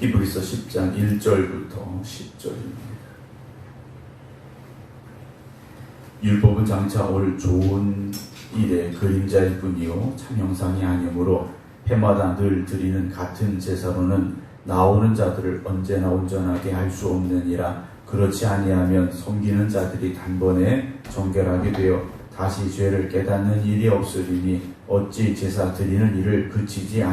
히브리서 10장 1절부터 10절입니다. 율법은 장차 올 좋은 일의 그림자일 뿐이요 참 형상이 아니므로 해마다 늘 드리는 같은 제사로는 나오는 자들을 언제나 온전하게 할 수 없느니라. 그렇지 아니하면 섬기는 자들이 단번에 정결하게 되어 다시 죄를 깨닫는 일이 없으리니 어찌 제사 드리는 일을 그치지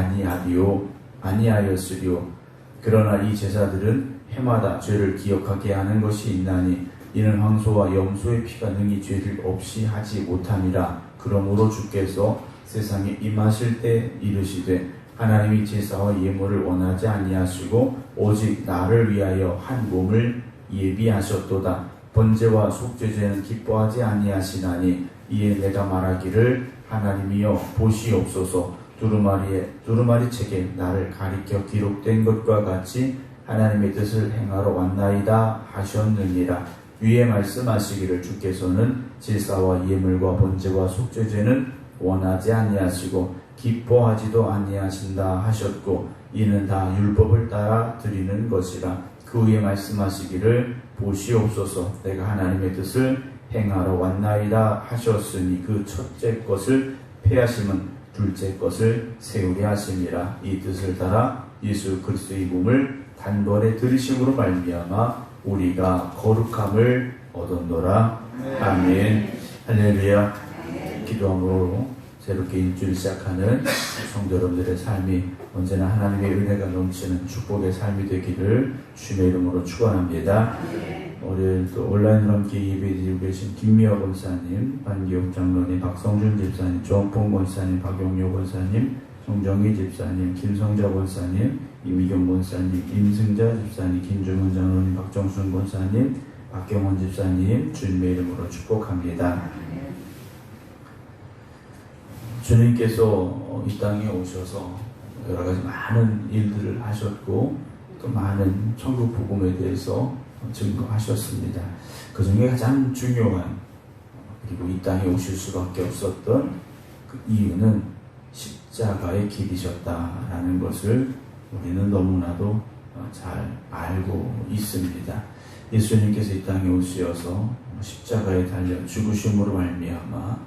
아니하였으리요. 그러나 이 제사들은 해마다 죄를 기억하게 하는 것이 있나니 이는 황소와 염소의 피가 능히 죄를 없이 하지 못함이라. 그러므로 주께서 세상에 임하실 때 이르시되 하나님이 제사와 예물을 원하지 아니하시고 오직 나를 위하여 한 몸을 예비하셨도다. 번제와 속죄제는 기뻐하지 아니하시나니 이에 내가 말하기를 하나님이여 보시옵소서. 두루마리 책에 나를 가리켜 기록된 것과 같이 하나님의 뜻을 행하러 왔나이다 하셨느니라. 위에 말씀하시기를 주께서는 제사와 예물과 번제와 속죄제는 원하지 아니하시고 기뻐하지도 아니하신다 하셨고 이는 다 율법을 따라 드리는 것이라. 그 위에 말씀하시기를 보시옵소서. 내가 하나님의 뜻을 행하러 왔나이다 하셨으니 그 첫째 것을 폐하심은 둘째 것을 세우려 하심이라. 이 뜻을 따라 예수 그리스도의 몸을 단번에 들이심으로 말미암아 우리가 거룩함을 얻었노라. 아멘. 할렐루야. 기도함으로 새롭게 일주일 시작하는 성도 여러분들의 삶이 언제나 하나님의 은혜가 넘치는 축복의 삶이 되기를 주님의 이름으로 축원합니다. 오늘 또 온라인으로 함께 예배드리고 계신 김미화 권사님, 반기옥 장로님, 박성준 집사님, 조홍봉 권사님, 박용료 권사님, 송정희 집사님, 김성자 권사님, 이미경 권사님, 임승자 집사님, 김주문 장로님, 박정순 권사님, 박경원 집사님 주님의 이름으로 축복합니다. 주님께서 이 땅에 오셔서 여러 가지 많은 일들을 하셨고 또 많은 천국 복음에 대해서 증거하셨습니다. 그 중에 가장 중요한 그리고 이 땅에 오실 수밖에 없었던 그 이유는 십자가의 길이셨다라는 것을 우리는 너무나도 잘 알고 있습니다. 예수님께서 이 땅에 오셔서 십자가에 달려 죽으심으로 말미암아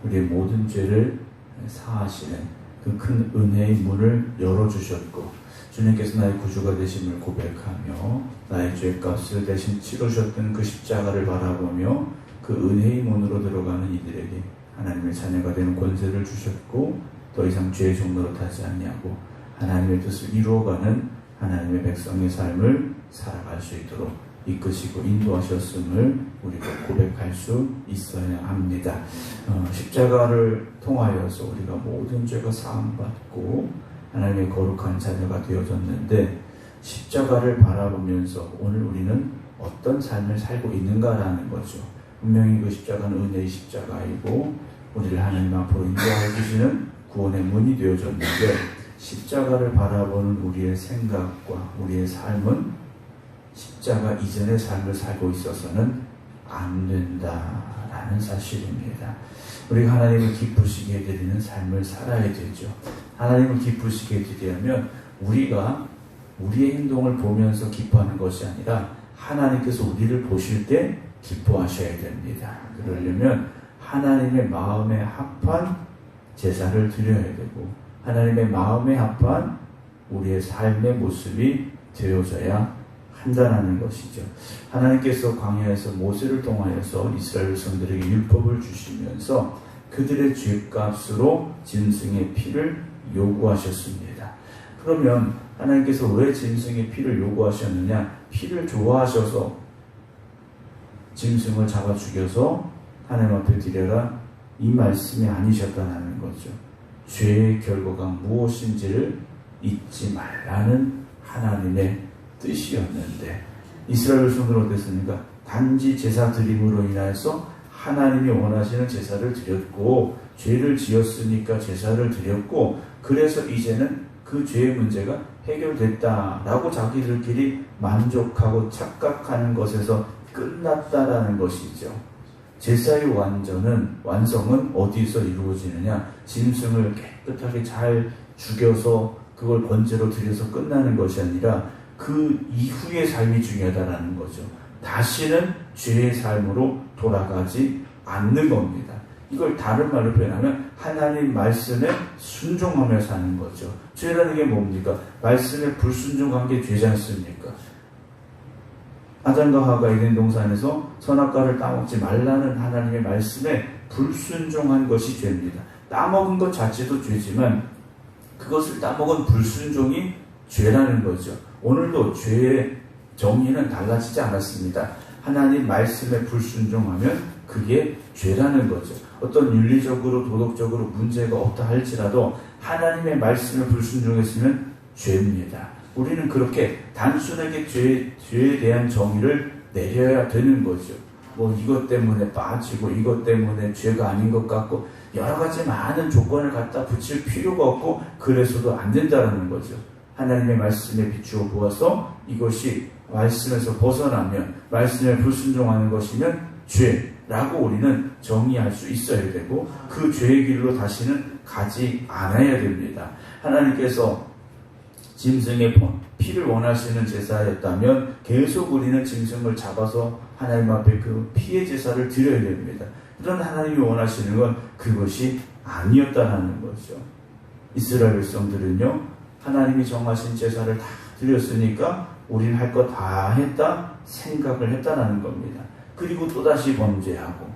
우리의 모든 죄를 사하시는 그 큰 은혜의 문을 열어주셨고 주님께서 나의 구주가 되심을 고백하며 나의 죄값을 대신 치르셨던 그 십자가를 바라보며 그 은혜의 문으로 들어가는 이들에게 하나님의 자녀가 되는 권세를 주셨고 더 이상 죄의 종로로 타지 아니하고 하나님의 뜻을 이루어가는 하나님의 백성의 삶을 살아갈 수 있도록 이끄시고 인도하셨음을 우리가 고백할 수 있어야 합니다. 십자가를 통하여서 우리가 모든 죄가 사함받고 하나님의 거룩한 자녀가 되어졌는데 십자가를 바라보면서 오늘 우리는 어떤 삶을 살고 있는가라는 거죠. 분명히 그 십자가는 은혜의 십자가이고 우리를 하나님 앞으로 인도하여 주시는 구원의 문이 되어졌는데 십자가를 바라보는 우리의 생각과 우리의 삶은 십자가 이전의 삶을 살고 있어서는 안 된다라는 사실입니다. 우리가 하나님을 기쁘시게 해드리는 삶을 살아야 되죠. 하나님을 기쁘시게 해드리려면 우리가 우리의 행동을 보면서 기뻐하는 것이 아니라 하나님께서 우리를 보실 때 기뻐하셔야 됩니다. 그러려면 하나님의 마음에 합한 제사를 드려야 되고 하나님의 마음에 합한 우리의 삶의 모습이 되어져야 한다는 것이죠. 하나님께서 광야에서 모세를 통하여서 이스라엘 백성들에게 율법을 주시면서 그들의 죄값으로 짐승의 피를 요구하셨습니다. 그러면 하나님께서 왜 짐승의 피를 요구하셨느냐? 피를 좋아하셔서 짐승을 잡아 죽여서 하나님 앞에 드려라 이 말씀이 아니셨다는 거죠. 죄의 결과가 무엇인지를 잊지 말라는 하나님의 뜻이었는데 이스라엘 백성들은 어땠습니까? 단지 제사 드림으로 인하여서 하나님이 원하시는 제사를 드렸고 죄를 지었으니까 제사를 드렸고 그래서 이제는 그 죄의 문제가 해결됐다라고 자기들끼리 만족하고 착각하는 것에서 끝났다라는 것이죠. 제사의 완성은 어디서 이루어지느냐? 짐승을 깨끗하게 잘 죽여서 그걸 번제로 드려서 끝나는 것이 아니라 그 이후의 삶이 중요하다는 거죠. 다시는 죄의 삶으로 돌아가지 않는 겁니다. 이걸 다른 말로 표현하면 하나님 말씀에 순종하며 사는 거죠. 죄라는 게 뭡니까? 말씀에 불순종한 게 죄지 않습니까? 아담과 하와가 에덴 동산에서 선악과를 따먹지 말라는 하나님의 말씀에 불순종한 것이 죄입니다. 따먹은 것 자체도 죄지만 그것을 따먹은 불순종이 죄라는 거죠. 오늘도 죄의 정의는 달라지지 않았습니다. 하나님 말씀에 불순종하면 그게 죄라는 거죠. 어떤 윤리적으로 도덕적으로 문제가 없다 할지라도 하나님의 말씀에 불순종했으면 죄입니다. 우리는 그렇게 단순하게 죄에 대한 정의를 내려야 되는 거죠. 뭐 이것 때문에 빠지고 이것 때문에 죄가 아닌 것 같고 여러 가지 많은 조건을 갖다 붙일 필요가 없고 그래서도 안 된다는 거죠. 하나님의 말씀에 비추어 보아서 이것이 말씀에서 벗어나면 말씀에 불순종하는 것이면 죄라고 우리는 정의할 수 있어야 되고 그 죄의 길로 다시는 가지 않아야 됩니다. 하나님께서 짐승의 피를 원하시는 제사였다면 계속 우리는 짐승을 잡아서 하나님 앞에 그 피의 제사를 드려야 됩니다. 그런 하나님이 원하시는 건 그것이 아니었다는 거죠. 이스라엘 백성들은요, 하나님이 정하신 제사를 다 드렸으니까 우리는 할 거 다 했다 생각을 했다는 겁니다. 그리고 또다시 범죄하고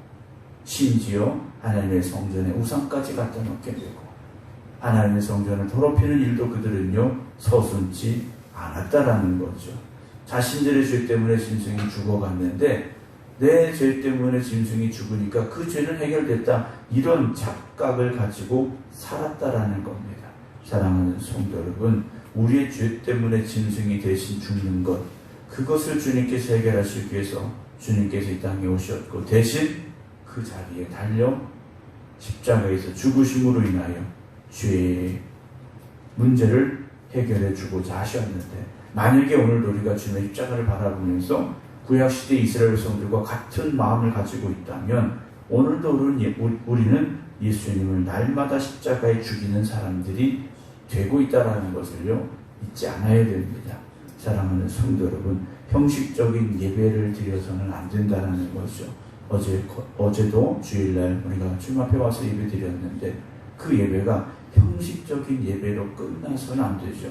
심지어 하나님의 성전에 우상까지 갖다 놓게 되고 하나님의 성전을 더럽히는 일도 그들은요 서슴지 않았다라는 거죠. 자신들의 죄 때문에 짐승이 죽어갔는데 내 죄 때문에 짐승이 죽으니까 그 죄는 해결됐다, 이런 착각을 가지고 살았다라는 겁니다. 사랑하는 성도 여러분, 우리의 죄 때문에 짐승이 대신 죽는 것, 그것을 주님께서 해결하시기 위해서 주님께서 이 땅에 오셨고 대신 그 자리에 달려 십자가에서 죽으심으로 인하여 죄의 문제를 해결해 주고자 하셨는데, 만약에 오늘도 우리가 주님의 십자가를 바라보면서 구약시대 이스라엘 백성들과 같은 마음을 가지고 있다면 오늘도 우리는 예수님을 날마다 십자가에 죽이는 사람들이 되고 있다는 것을요 잊지 않아야 됩니다. 사랑하는 성도 여러분, 형식적인 예배를 드려서는 안 된다는 거죠. 어제도 주일날 우리가 주님 앞에 와서 예배 드렸는데 그 예배가 형식적인 예배로 끝나서는 안 되죠.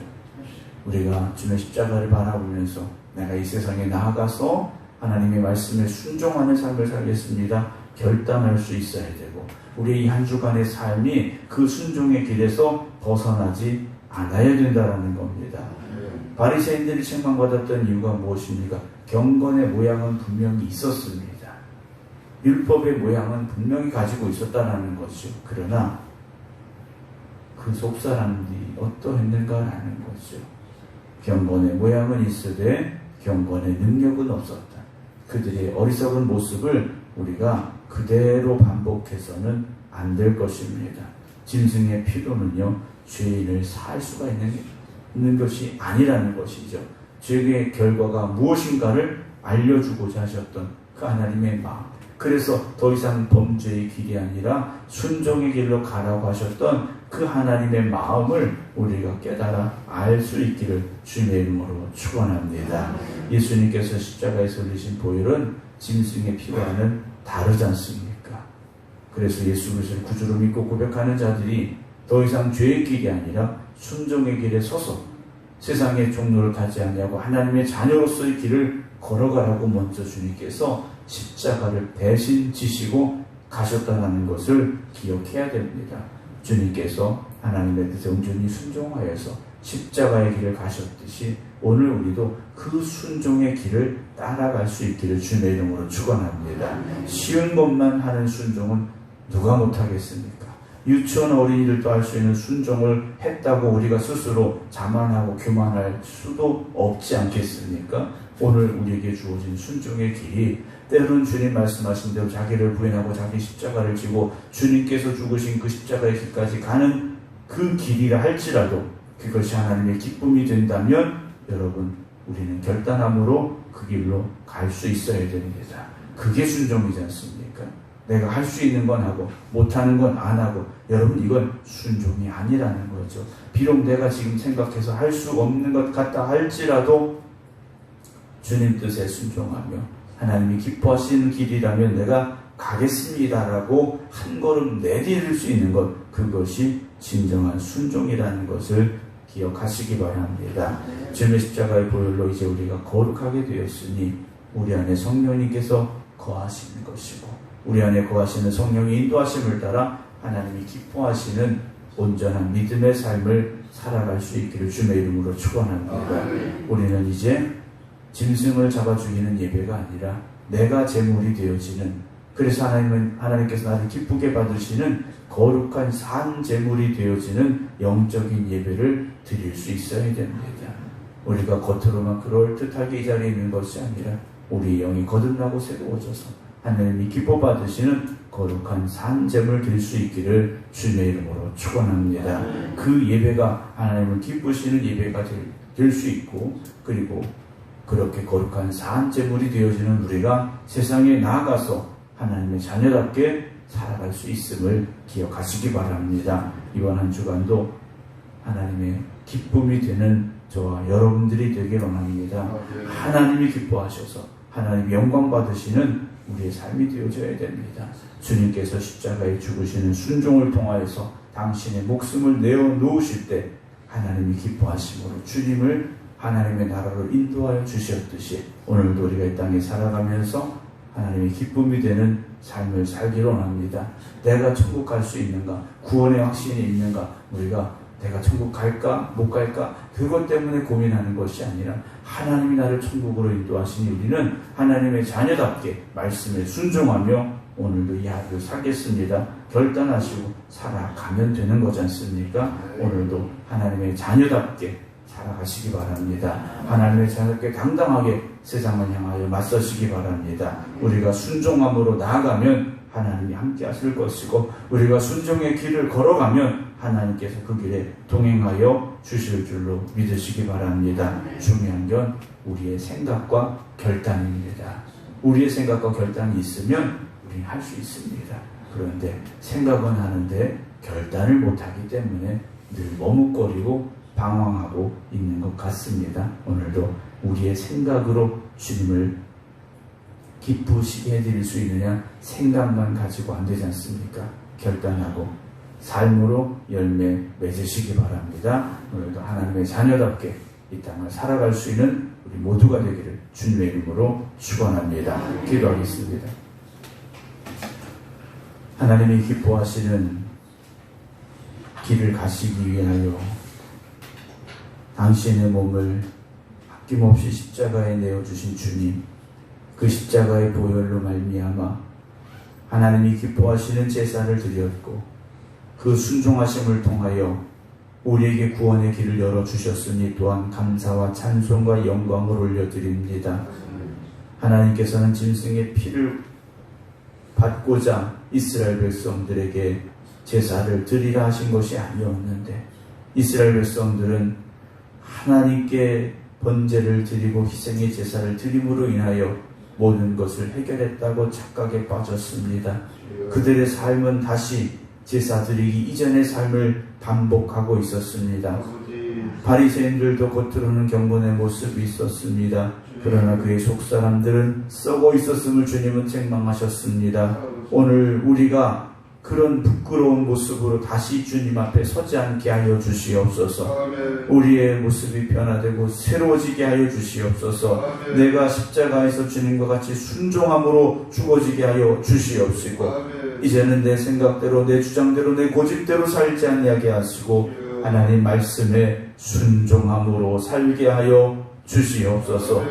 우리가 주님의 십자가를 바라보면서 내가 이 세상에 나아가서 하나님의 말씀에 순종하는 삶을 살겠습니다 결단할 수 있어야 되고, 우리 이 한 주간의 삶이 그 순종의 길에서 벗어나지 않아야 된다는 겁니다. 바리새인들이 책망받았던 이유가 무엇입니까? 경건의 모양은 분명히 있었습니다. 율법의 모양은 분명히 가지고 있었다는 것이죠. 그러나 그 속사람들이 어떠했는가라는 거죠. 경건의 모양은 있으되 경건의 능력은 없었다. 그들의 어리석은 모습을 우리가 그대로 반복해서는 안 될 것입니다. 짐승의 피로는요 죄인을 살 수가 있는 것이 아니라는 것이죠. 죄의 결과가 무엇인가를 알려주고자 하셨던 그 하나님의 마음, 그래서 더 이상 범죄의 길이 아니라 순종의 길로 가라고 하셨던 그 하나님의 마음을 우리가 깨달아 알 수 있기를 주님의 이름으로 축원합니다. 예수님께서 십자가에서 흘리신 보혈은 짐승의 피와는 다르지 않습니까? 그래서 예수 그리스도를 구주로 믿고 고백하는 자들이 더 이상 죄의 길이 아니라 순종의 길에 서서 세상의 종로를 가지 않냐고 하나님의 자녀로서의 길을 걸어가라고 먼저 주님께서 십자가를 대신 지시고 가셨다는 것을 기억해야 됩니다. 주님께서 하나님의 뜻에 온전히 순종하여서 십자가의 길을 가셨듯이 오늘 우리도 그 순종의 길을 따라갈 수 있기를 주님의 이름으로 축원합니다. 쉬운 것만 하는 순종은 누가 못하겠습니까? 유치원 어린이들도 할 수 있는 순종을 했다고 우리가 스스로 자만하고 교만할 수도 없지 않겠습니까? 오늘 우리에게 주어진 순종의 길이 때로는 주님 말씀하신 대로 자기를 부인하고 자기 십자가를 지고 주님께서 죽으신 그 십자가의 길까지 가는 그 길이라 할지라도 그것이 하나님의 기쁨이 된다면 여러분, 우리는 결단함으로 그 길로 갈 수 있어야 됩니다. 그게 순종이지 않습니까? 내가 할 수 있는 건 하고 못하는 건 안 하고, 여러분 이건 순종이 아니라는 거죠. 비록 내가 지금 생각해서 할 수 없는 것 같다 할지라도 주님 뜻에 순종하며 하나님이 기뻐하시는 길이라면 내가 가겠습니다라고 한 걸음 내디딜 수 있는 것, 그것이 진정한 순종이라는 것을 기억하시기 바랍니다. 주님의 십자가의 보혈로 이제 우리가 거룩하게 되었으니 우리 안에 성령님께서 거하시는 것이고, 우리 안에 거하시는 성령의 인도하심을 따라 하나님이 기뻐하시는 온전한 믿음의 삶을 살아갈 수 있기를 주님의 이름으로 축원합니다. 우리는 이제 짐승을 잡아 죽이는 예배가 아니라 내가 제물이 되어지는, 그래서 하나님께서 나를 기쁘게 받으시는 거룩한 산 제물이 되어지는 영적인 예배를 드릴 수 있어야 됩니다. 우리가 겉으로만 그럴듯하게 이 자리에 있는 것이 아니라 우리 영이 거듭나고 새로워져서 하나님이 기뻐 받으시는 거룩한 산 제물 드릴 수 있기를 주님의 이름으로 축원합니다. 그 예배가 하나님을 기쁘시는 예배가 될 수 있고, 그리고 그렇게 거룩한 산 제물이 되어지는 우리가 세상에 나아가서 하나님의 자녀답게 살아갈 수 있음을 기억하시기 바랍니다. 이번 한 주간도 하나님의 기쁨이 되는 저와 여러분들이 되길 원합니다. 하나님이 기뻐하셔서 하나님이 영광 받으시는 우리의 삶이 되어져야 됩니다. 주님께서 십자가에 죽으시는 순종을 통하여서 당신의 목숨을 내어놓으실 때 하나님이 기뻐하심으로 주님을 하나님의 나라로 인도하여 주셨듯이 오늘도 우리가 이 땅에 살아가면서 하나님의 기쁨이 되는 삶을 살기를 원합니다. 내가 천국 갈 수 있는가? 구원의 확신이 있는가? 우리가 내가 천국 갈까? 못 갈까? 그것 때문에 고민하는 것이 아니라 하나님이 나를 천국으로 인도하시니 우리는 하나님의 자녀답게 말씀에 순종하며 오늘도 이 하루를 살겠습니다. 결단하시고 살아가면 되는 거지 않습니까? 오늘도 하나님의 자녀답게 살아가시기 바랍니다. 하나님의 자녀께 당당하게 세상을 향하여 맞서시기 바랍니다. 우리가 순종함으로 나아가면 하나님이 함께 하실 것이고, 우리가 순종의 길을 걸어가면 하나님께서 그 길에 동행하여 주실 줄로 믿으시기 바랍니다. 중요한 건 우리의 생각과 결단입니다. 우리의 생각과 결단이 있으면 우리는 할 수 있습니다. 그런데 생각은 하는데 결단을 못하기 때문에 늘 머뭇거리고 방황하고 있는 것 같습니다. 오늘도 우리의 생각으로 주님을 기쁘시게 해드릴 수 있느냐? 생각만 가지고 안 되지 않습니까? 결단하고 삶으로 열매 맺으시기 바랍니다. 오늘도 하나님의 자녀답게 이 땅을 살아갈 수 있는 우리 모두가 되기를 주님의 이름으로 축원합니다. 기도하겠습니다. 하나님이 기뻐하시는 길을 가시기 위하여 당신의 몸을 아낌없이 십자가에 내어주신 주님, 그 십자가의 보혈로 말미암아 하나님이 기뻐하시는 제사를 드렸고 그 순종하심을 통하여 우리에게 구원의 길을 열어주셨으니 또한 감사와 찬송과 영광을 올려드립니다. 하나님께서는 짐승의 피를 받고자 이스라엘 백성들에게 제사를 드리라 하신 것이 아니었는데, 이스라엘 백성들은 하나님께 번제를 드리고 희생의 제사를 드림으로 인하여 모든 것을 해결했다고 착각에 빠졌습니다. 그들의 삶은 다시 제사 드리기 이전의 삶을 반복하고 있었습니다. 바리새인들도 겉으로는 경건의 모습이 있었습니다. 그러나 그의 속사람들은 썩어 있었음을 주님은 책망하셨습니다. 오늘 우리가 그런 부끄러운 모습으로 다시 주님 앞에 서지 않게 하여 주시옵소서. 우리의 모습이 변화되고 새로워지게 하여 주시옵소서. 내가 십자가에서 주님과 같이 순종함으로 죽어지게 하여 주시옵시고, 이제는 내 생각대로 내 주장대로 내 고집대로 살지 않게 하시고 하나님 말씀에 순종함으로 살게 하여 주시옵소서.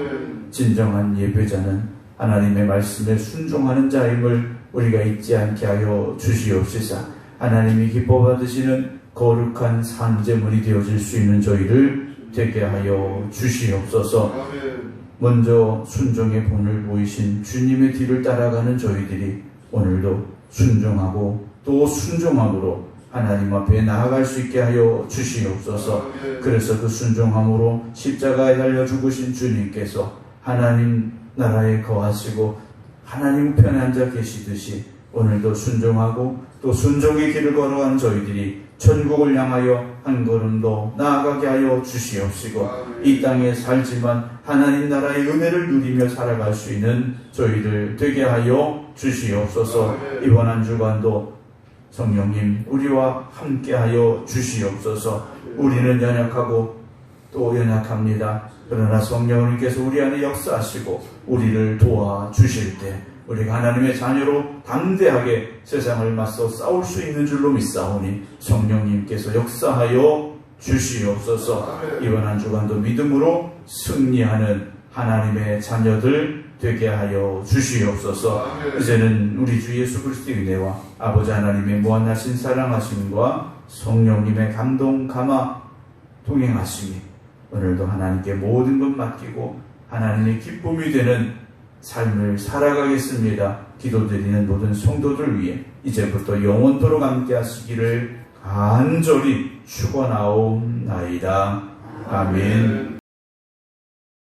진정한 예배자는 하나님의 말씀에 순종하는 자임을 우리가 잊지 않게 하여 주시옵시사. 하나님이 기뻐 받으시는 거룩한 산제물이 되어질 수 있는 저희를 되게 하여 주시옵소서. 먼저 순종의 본을 보이신 주님의 뒤를 따라가는 저희들이 오늘도 순종하고 또 순종함으로 하나님 앞에 나아갈 수 있게 하여 주시옵소서. 그래서 그 순종함으로 십자가에 달려 죽으신 주님께서 하나님 나라에 거하시고 하나님 편에 앉아 계시듯이 오늘도 순종하고 또 순종의 길을 걸어가는 저희들이 천국을 향하여 한 걸음 더 나아가게 하여 주시옵시고 이 땅에 살지만 하나님 나라의 은혜를 누리며 살아갈 수 있는 저희들 되게 하여 주시옵소서. 이번 한 주간도 성령님 우리와 함께하여 주시옵소서. 우리는 연약하고 또 연약합니다. 그러나 성령님께서 우리 안에 역사하시고 우리를 도와주실 때 우리가 하나님의 자녀로 담대하게 세상을 맞서 싸울 수 있는 줄로 믿사오니 성령님께서 역사하여 주시옵소서. 이번 한 주간도 믿음으로 승리하는 하나님의 자녀들 되게 하여 주시옵소서. 이제는 우리 주 예수 그리스도의 은혜와 아버지 하나님의 무한하신 사랑하심과 성령님의 감동 감화 동행하심이 오늘도 하나님께 모든 것 맡기고 하나님의 기쁨이 되는 삶을 살아가겠습니다. 기도드리는 모든 성도들 위해 이제부터 영원토록 함께 하시기를 간절히 축원하옵나이다. 아멘.